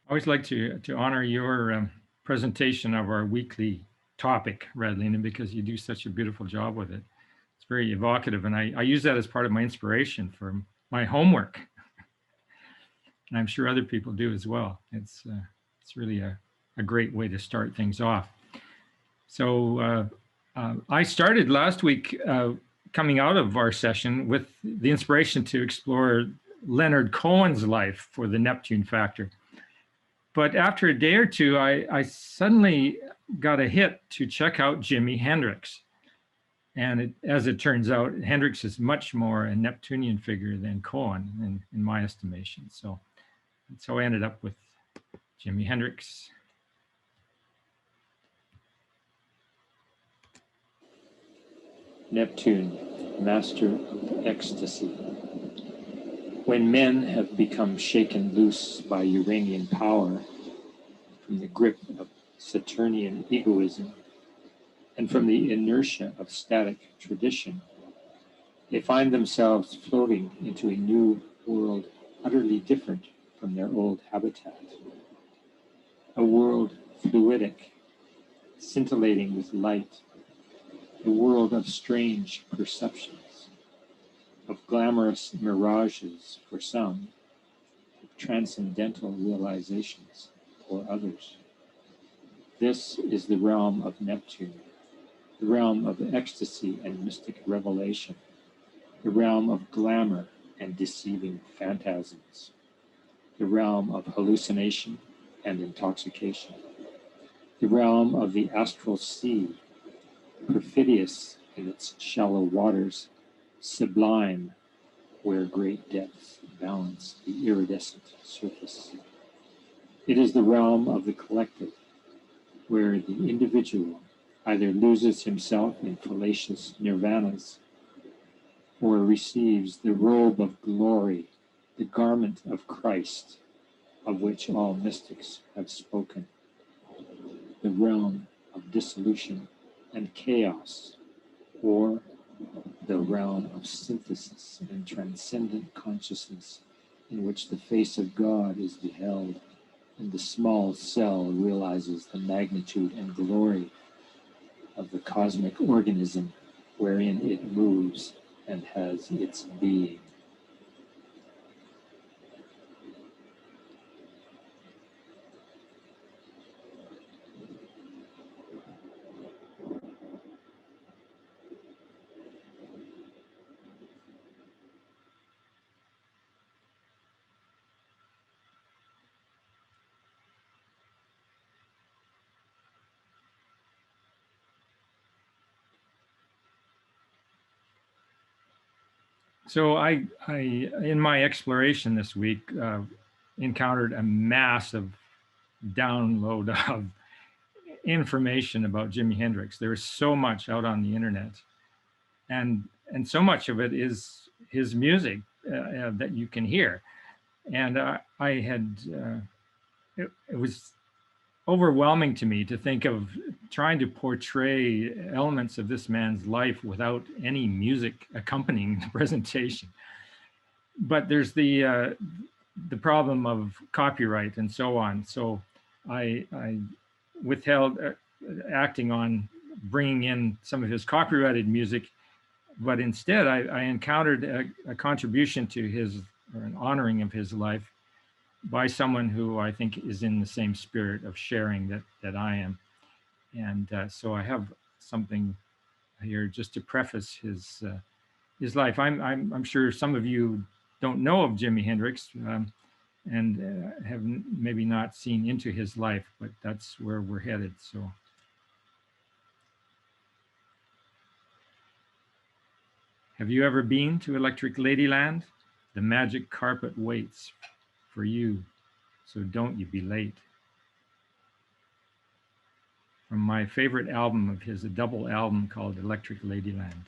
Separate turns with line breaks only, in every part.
I always like to honor your presentation of our weekly topic, Radlina, because you do such a beautiful job with it. It's very evocative, and I use that as part of my inspiration for my homework, and I'm sure other people do as well. It's really a great way to start things off. So I started last week coming out of our session with the inspiration to explore Leonard Cohen's life for the Neptune factor. But after a day or two, I suddenly got a hit to check out Jimi Hendrix. And as it turns out, Hendrix is much more a Neptunian figure than Cohen, in my estimation. So I ended up with Jimi Hendrix.
Neptune, master of ecstasy. When men have become shaken loose by Uranian power from the grip of Saturnian egoism and from the inertia of static tradition, they find themselves floating into a new world utterly different from their old habitat. A world fluidic, scintillating with light, a world of strange perceptions, of glamorous mirages for some, of transcendental realizations for others. This is the realm of Neptune, the realm of ecstasy and mystic revelation, the realm of glamour and deceiving phantasms, the realm of hallucination and intoxication, the realm of the astral sea, perfidious in its shallow waters, sublime where great depths balance the iridescent surface. It is the realm of the collective, where the individual either loses himself in fallacious nirvanas or receives the robe of glory, the garment of Christ, of which all mystics have spoken. The realm of dissolution and chaos, or the realm of synthesis and transcendent consciousness, in which the face of God is beheld, and the small cell realizes the magnitude and glory of the cosmic organism wherein it moves and has its being.
So I in my exploration this week, encountered a massive download of information about Jimi Hendrix. There is so much out on the internet, and so much of it is his music that you can hear. And I had it was overwhelming to me to think of trying to portray elements of this man's life without any music accompanying the presentation. But there's the problem of copyright and so on. So I withheld acting on bringing in some of his copyrighted music, but instead I encountered a contribution to his, or an honoring of his life, by someone who I think is in the same spirit of sharing that I am. And so I have something here just to preface his life. I'm sure some of you don't know of Jimi Hendrix, and have maybe not seen into his life, but that's where we're headed. So. Have you ever been to Electric Ladyland? The magic carpet waits for you, so don't you be late. From my favorite album of his, a double album called Electric Ladyland.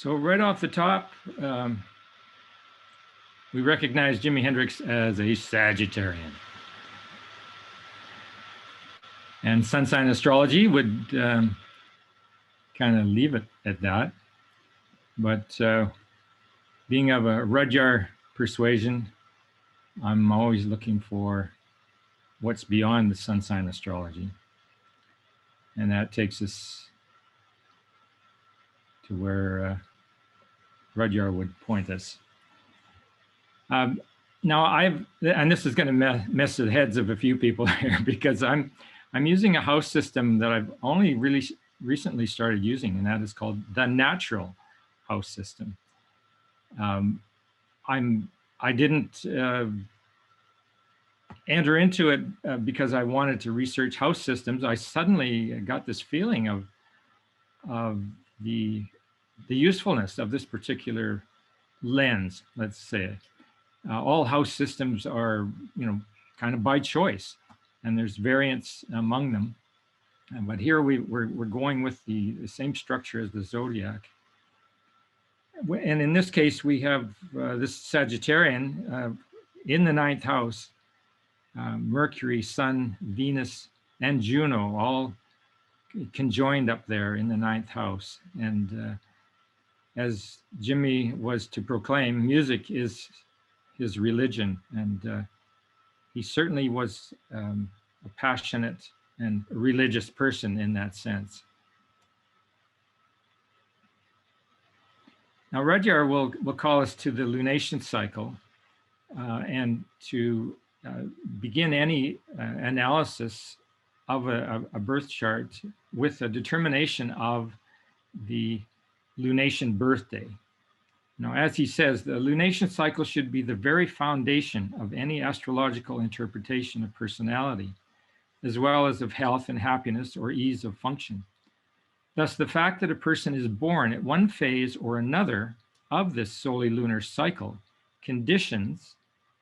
So right off the top, we recognize Jimi Hendrix as a Sagittarian. And sun sign astrology would kind of leave it at that. But being of a Rudyard persuasion, I'm always looking for what's beyond the sun sign astrology. And that takes us to where Rudyard would point us. Now and this is going to mess the heads of a few people here, because I'm using a house system that I've only really recently started using, and that is called the natural house system. I didn't enter into it because I wanted to research house systems. I suddenly got this feeling of the usefulness of this particular lens, let's say. All house systems are, kind of by choice, and there's variance among them. But here we're going with the same structure as the zodiac. And in this case, we have this Sagittarian in the ninth house, Mercury, Sun, Venus, and Juno all conjoined up there in the ninth house. And as Jimi was to proclaim, music is his religion, and he certainly was a passionate and religious person in that sense. Now, Rudyard will call us to the lunation cycle and to begin any analysis of a birth chart with a determination of the lunation birthday. Now, as he says, the lunation cycle should be the very foundation of any astrological interpretation of personality, as well as of health and happiness or ease of function. Thus, the fact that a person is born at one phase or another of this solely lunar cycle conditions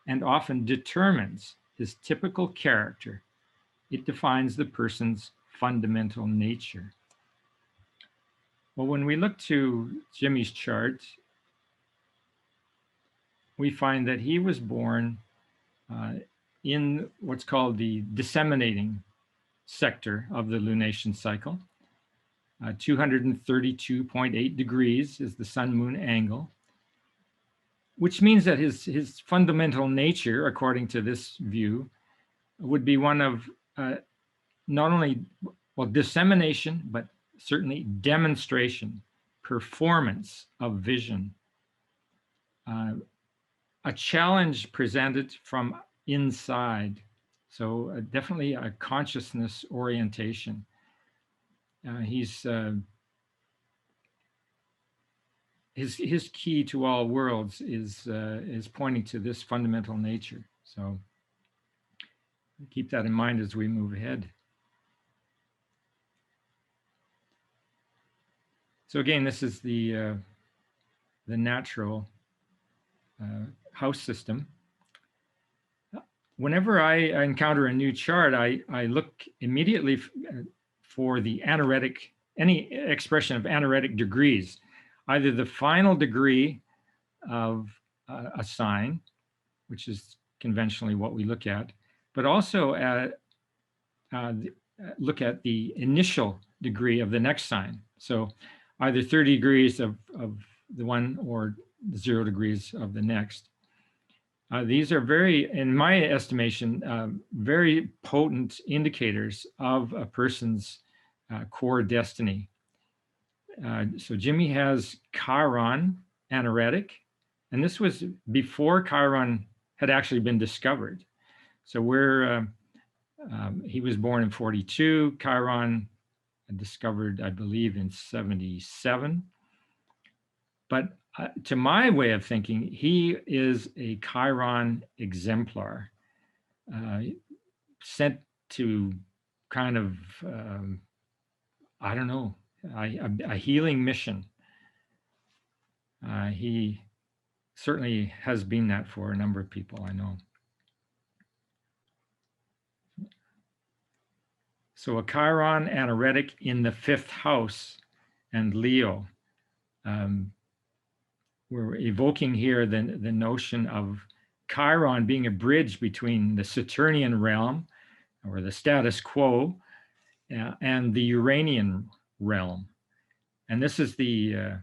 and often determines his typical character. It defines the person's fundamental nature. Well, when we look to Jimi's chart, we find that he was born in what's called the disseminating sector of the lunation cycle. 232.8 degrees is the sun-moon angle, which means that his fundamental nature, according to this view, would be one of not only, dissemination, but certainly demonstration, performance of vision. A challenge presented from inside. So definitely a consciousness orientation. His key to all worlds is pointing to this fundamental nature. So keep that in mind as we move ahead. So again, this is the natural house system. Whenever I encounter a new chart, I look immediately for the anaretic, any expression of anaretic degrees, either the final degree of a sign, which is conventionally what we look at, but also look at the initial degree of the next sign. So either 30 degrees of the one or 0 degrees of the next. These are very, in my estimation, very potent indicators of a person's core destiny. So Jimi has Chiron anaretic, and this was before Chiron had actually been discovered. So he was born in 42, Chiron discovered, I believe, in 77. But to my way of thinking, he is a Chiron exemplar, sent to kind of, I don't know, a healing mission. He certainly has been that for a number of people I know. So a Chiron anaretic in the 5th house and Leo. we're evoking here the notion of Chiron being a bridge between the Saturnian realm, or the status quo, and the Uranian realm. And this is the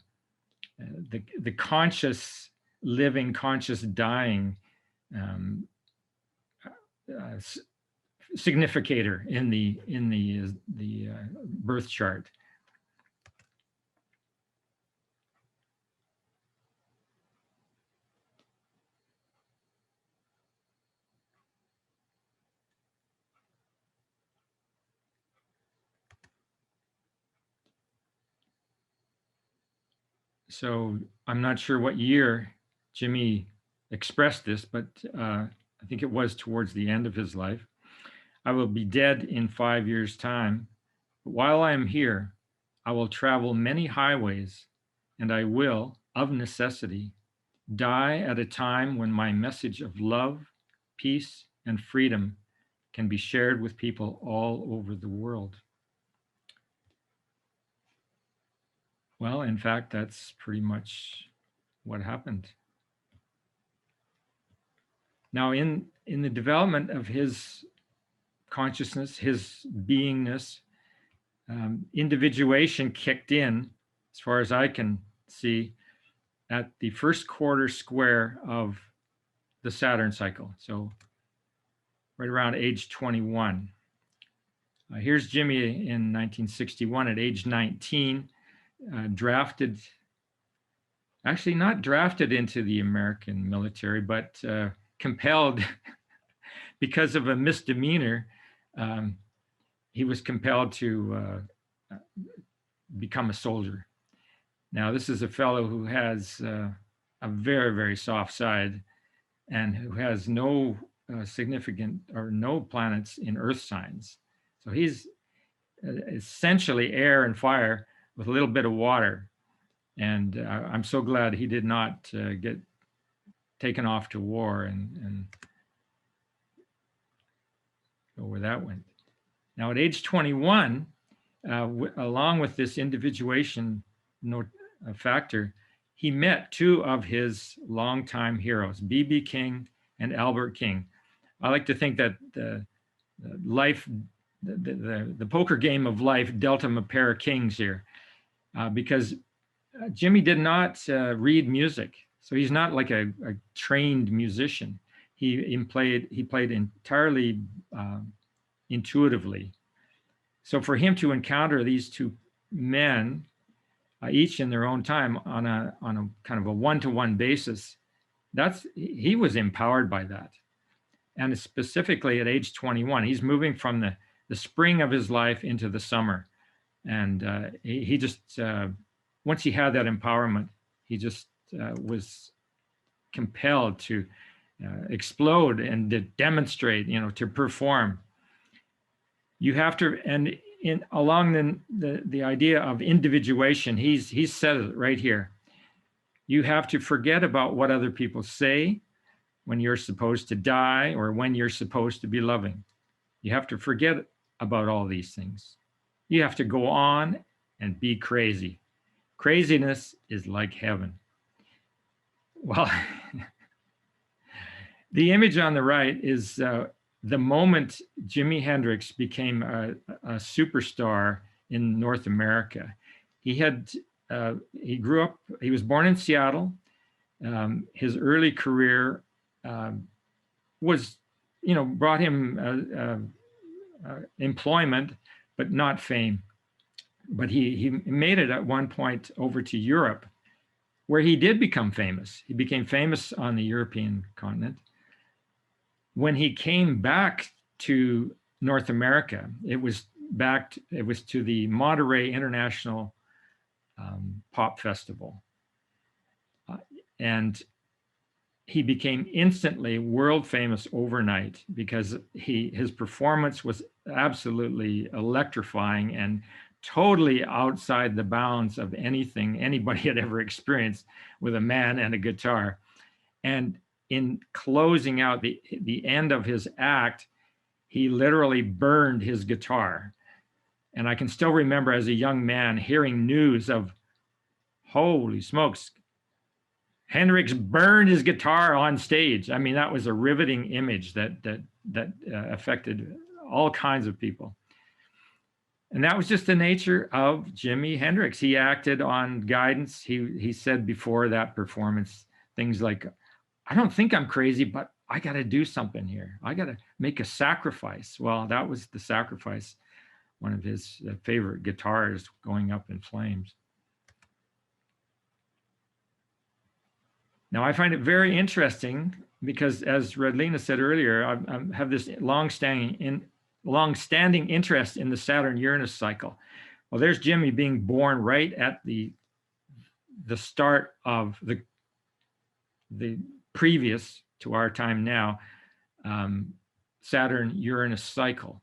conscious living, conscious dying significator in the birth chart. So I'm not sure what year Jimi expressed this, but I think it was towards the end of his life. I will be dead in 5 years' time. But while I am here, I will travel many highways, and I will, of necessity, die at a time when my message of love, peace, and freedom can be shared with people all over the world. Well, in fact, that's pretty much what happened. Now, in the development of his consciousness, his beingness, individuation kicked in, as far as I can see, at the first quarter square of the Saturn cycle. So right around age 21. Here's Jimi in 1961 at age 19, drafted, actually not drafted into the American military, but compelled because of a misdemeanor. He was compelled to become a soldier. Now, this is a fellow who has a very, very soft side and who has no significant or no planets in Earth signs. So he's essentially air and fire with a little bit of water. And I'm so glad he did not get taken off to war and go where that went. Now, at age 21, along with this individuation factor, he met two of his longtime heroes, B.B. King and Albert King. I like to think that the poker game of life dealt him a pair of kings here, because Jimi did not read music, so he's not like a trained musician. He played entirely intuitively. So for him to encounter these two men, each in their own time, on a kind of a one-to-one basis, he was empowered by that. And specifically at age 21, he's moving from the spring of his life into the summer. And he just, once he had that empowerment, he just was compelled to explode and to demonstrate, to perform. You have to, and along the idea of individuation, he's said it right here. You have to forget about what other people say when you're supposed to die or when you're supposed to be loving. You have to forget about all these things. You have to go on and be crazy. Craziness is like heaven. Well, the image on the right is the moment Jimi Hendrix became a superstar in North America. He grew up, he was born in Seattle. His early career was, brought him employment, but not fame. But he made it at one point over to Europe, where he did become famous. He became famous on the European continent. When he came back to North America, it was to the Monterey International Pop Festival. And he became instantly world famous overnight because his performance was absolutely electrifying and totally outside the bounds of anything anybody had ever experienced with a man and a guitar. And in closing out the end of his act, he literally burned his guitar. And I can still remember as a young man hearing news of, holy smokes, Hendrix burned his guitar on stage. I mean, that was a riveting image that affected all kinds of people. And that was just the nature of Jimi Hendrix. He acted on guidance. He said before that performance things like, I don't think I'm crazy, but I got to do something here. I got to make a sacrifice. Well, that was the sacrifice, one of his favorite guitars going up in flames. Now, I find it very interesting because, as Redlina said earlier, I have this long-standing interest in the Saturn-Uranus cycle. Well, there's Jimi being born right at the start of the previous to our time now Saturn-Uranus cycle.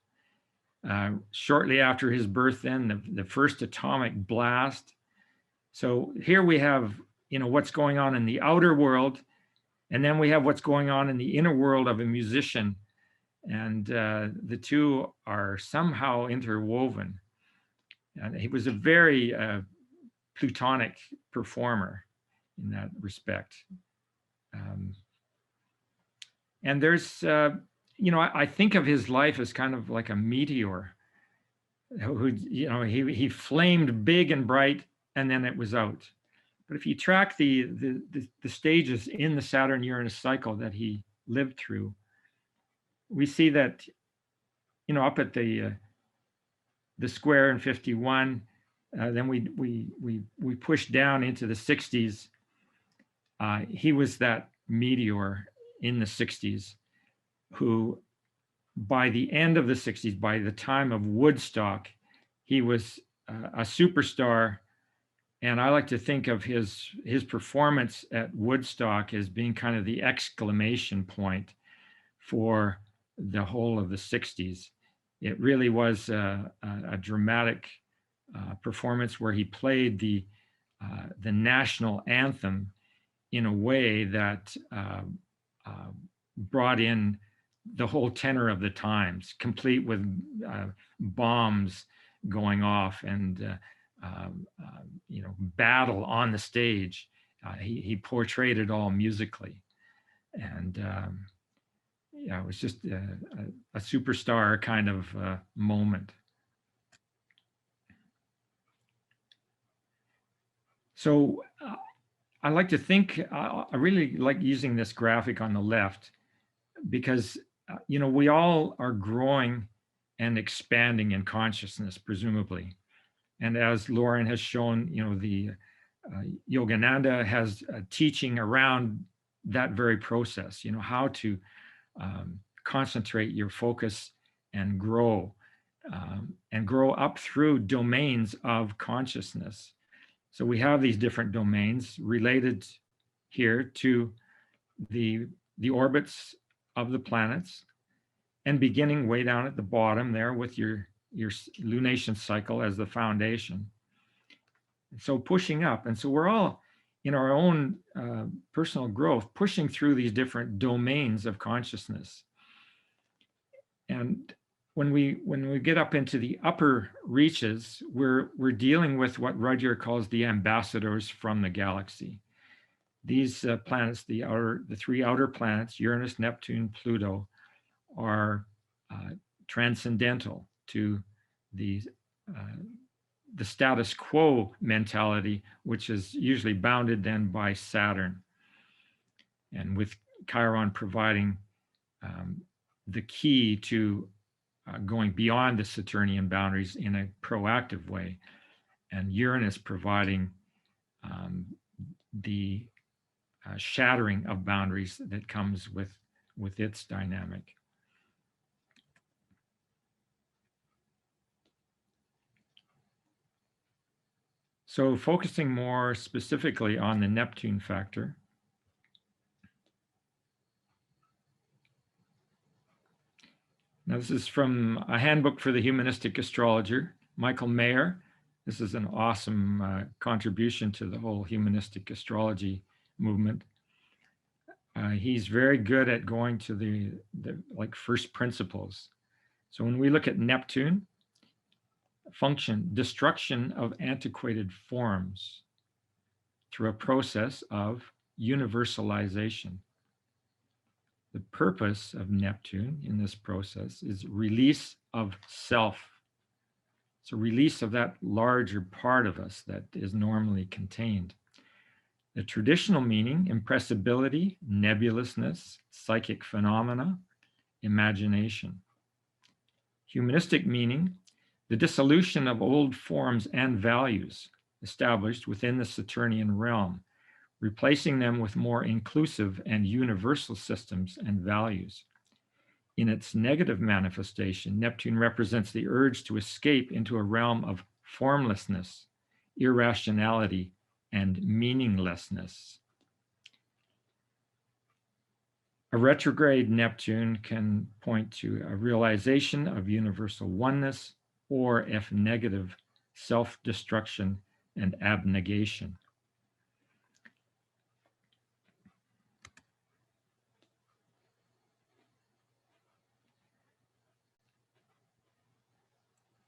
Shortly after his birth, then the first atomic blast. So here we have, what's going on in the outer world, and then we have what's going on in the inner world of a musician, and the two are somehow interwoven. And he was a very plutonic performer in that respect. And there's, I think of his life as kind of like a meteor who, he flamed big and bright, and then it was out. But if you track the stages in the Saturn-Uranus cycle that he lived through, we see that, up at the square in 51, then we push down into the 60s. He was that meteor in the 60s who, by the end of the 60s, by the time of Woodstock, he was a superstar. And I like to think of his performance at Woodstock as being kind of the exclamation point for the whole of the 60s. It really was a dramatic performance where he played the national anthem in a way that brought in the whole tenor of the times, complete with bombs going off and battle on the stage. He portrayed it all musically, and it was just a superstar kind of moment. So I like to think, I really like using this graphic on the left because, we all are growing and expanding in consciousness, presumably. And as Lauren has shown, the Yogananda has a teaching around that very process, how to concentrate your focus and grow up through domains of consciousness. So we have these different domains related here to the orbits of the planets, and beginning way down at the bottom there with your lunation cycle as the foundation. So pushing up. And so we're all in our own personal growth, pushing through these different domains of consciousness. And when we get up into the upper reaches, we're dealing with what Rudyard calls the ambassadors from the galaxy. These planets, the three outer planets, Uranus, Neptune, Pluto, are transcendental to the status quo mentality, which is usually bounded then by Saturn, and with Chiron providing the key to going beyond the Saturnian boundaries in a proactive way, and Uranus providing the shattering of boundaries that comes with its dynamic. So focusing more specifically on the Neptune factor, now this is from a handbook for the humanistic astrologer, Michael Mayer. This is an awesome contribution to the whole humanistic astrology movement. He's very good at going to the like first principles. So when we look at Neptune, function, destruction of antiquated forms through a process of universalization. The purpose of Neptune in this process is release of self. It's a release of that larger part of us that is normally contained. The traditional meaning, impressibility, nebulousness, psychic phenomena, imagination. Humanistic meaning, the dissolution of old forms and values established within the Saturnian realm, replacing them with more inclusive and universal systems and values. In its negative manifestation, Neptune represents the urge to escape into a realm of formlessness, irrationality, and meaninglessness. A retrograde Neptune can point to a realization of universal oneness, or if negative, self-destruction and abnegation.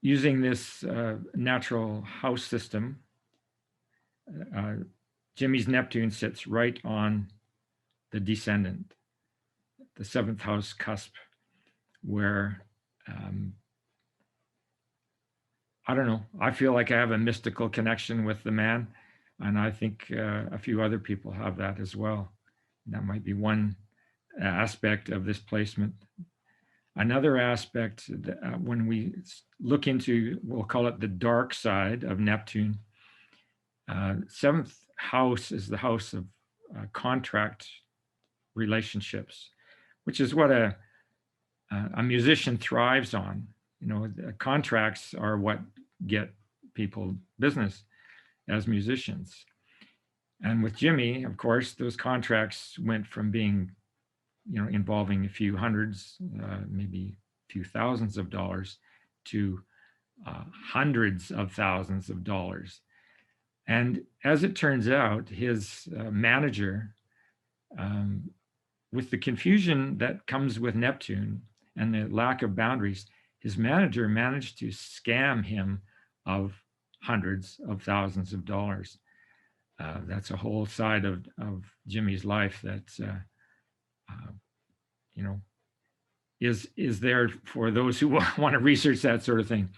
Using this natural house system, Jimi's Neptune sits right on the descendant, the seventh house cusp, where I don't know, I feel like I have a mystical connection with the man, and I think a few other people have that as well. That might be one aspect of this placement. Another aspect, when we look into, we'll call it the dark side of Neptune, seventh house is the house of contract relationships, which is what a musician thrives on. You know, the contracts are what get people business as musicians. And with Jimi, of course, those contracts went from being, you know, involving a few hundreds, maybe a few thousands of dollars, to hundreds of thousands of dollars. And as it turns out, his manager, with the confusion that comes with Neptune and the lack of boundaries, his manager managed to scam him of hundreds of thousands of dollars. That's a whole side of Jimi's life that, you know, is there for those who want to research that sort of thing.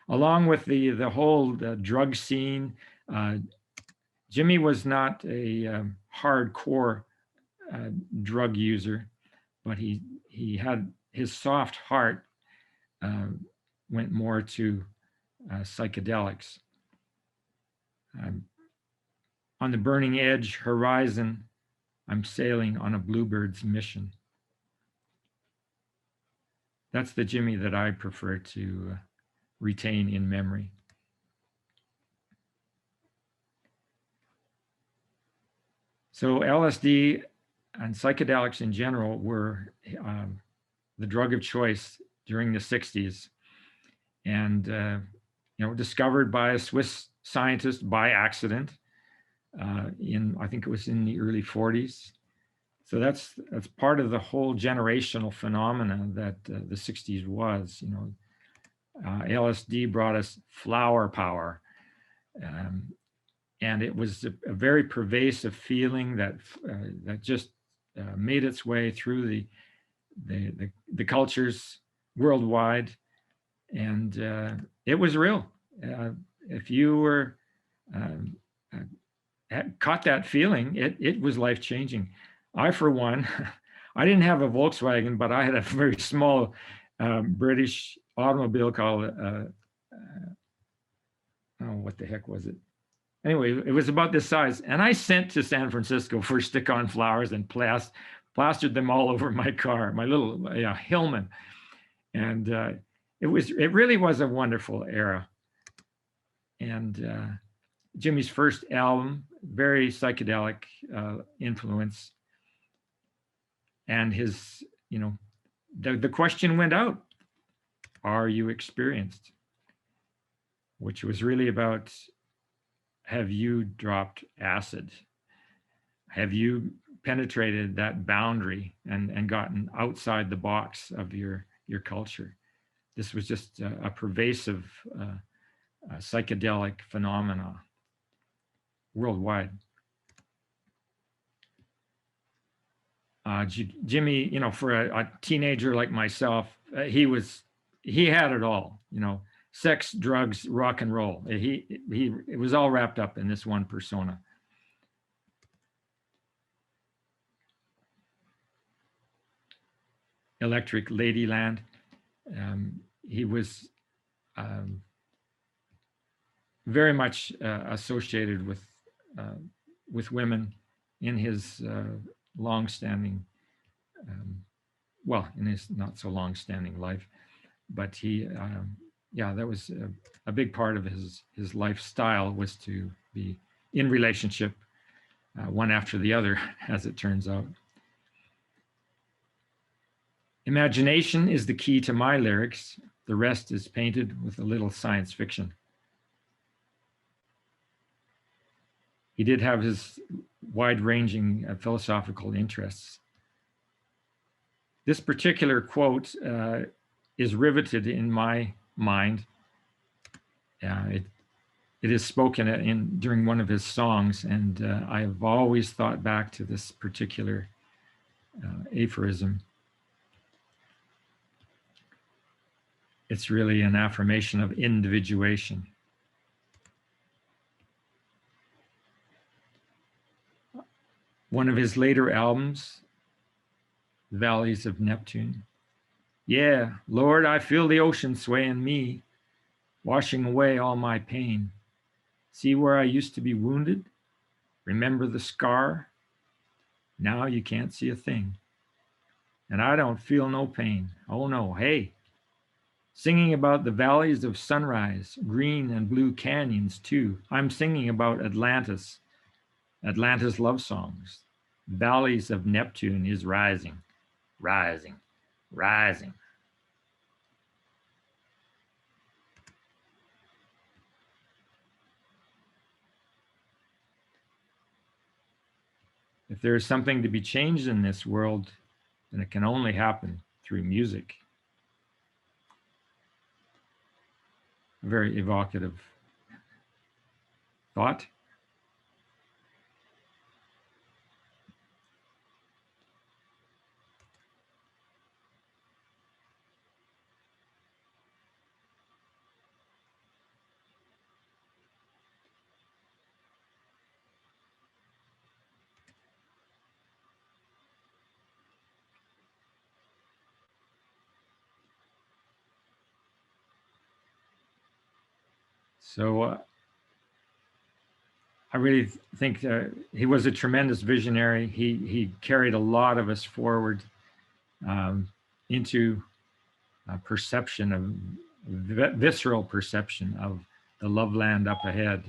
Along with the whole drug scene, Jimi was not a hardcore drug user, but he had his soft heart went more to psychedelics. On the burning edge horizon, I'm sailing on a bluebird's mission. That's the Jimi that I prefer to retain in memory. So LSD and psychedelics in general were the drug of choice during the 60s, and you know, discovered by a Swiss scientist by accident in, I think it was in the early 40s. So that's part of the whole generational phenomena that the 60s was. You know, LSD brought us flower power, and it was a very pervasive feeling that that just made its way through the cultures worldwide, and it was real. If you were caught that feeling, it was life changing. I, for one, I didn't have a Volkswagen, but I had a very small British automobile called, oh, what the heck was it? Anyway, it was about this size. And I sent to San Francisco for stick-on flowers and plastered them all over my car, my little Hillman. And it really was a wonderful era. And Jimi's first album, very psychedelic influence. And his, you know, the question went out, are you experienced? Which was really about, have you dropped acid? Have you penetrated that boundary and gotten outside the box of your culture? This was just a pervasive psychedelic phenomena worldwide. Jimi, for a teenager like myself, he had it all, sex, drugs, rock and roll. It was all wrapped up in this one persona. Electric Ladyland. He was very much associated with women in his long-standing, in his not so long-standing life, but that was a big part of his lifestyle, was to be in relationship, one after the other, as it turns out. Imagination is the key to my lyrics. The rest is painted with a little science fiction. He did have his wide-ranging philosophical interests. This particular quote is riveted in my mind. It is spoken during one of his songs, and I have always thought back to this particular aphorism. It's really an affirmation of individuation. One of his later albums, Valleys of Neptune. Yeah, Lord, I feel the ocean swaying me, washing away all my pain. See where I used to be wounded? Remember the scar? Now you can't see a thing. And I don't feel no pain. Oh no, hey. Singing about the valleys of sunrise, green and blue canyons too. I'm singing about Atlantis love songs. Valleys of Neptune is rising, rising, rising. If there is something to be changed in this world, then it can only happen through music. A very evocative thought. So I really think he was a tremendous visionary. He carried a lot of us forward into a perception of visceral perception of the love land up ahead.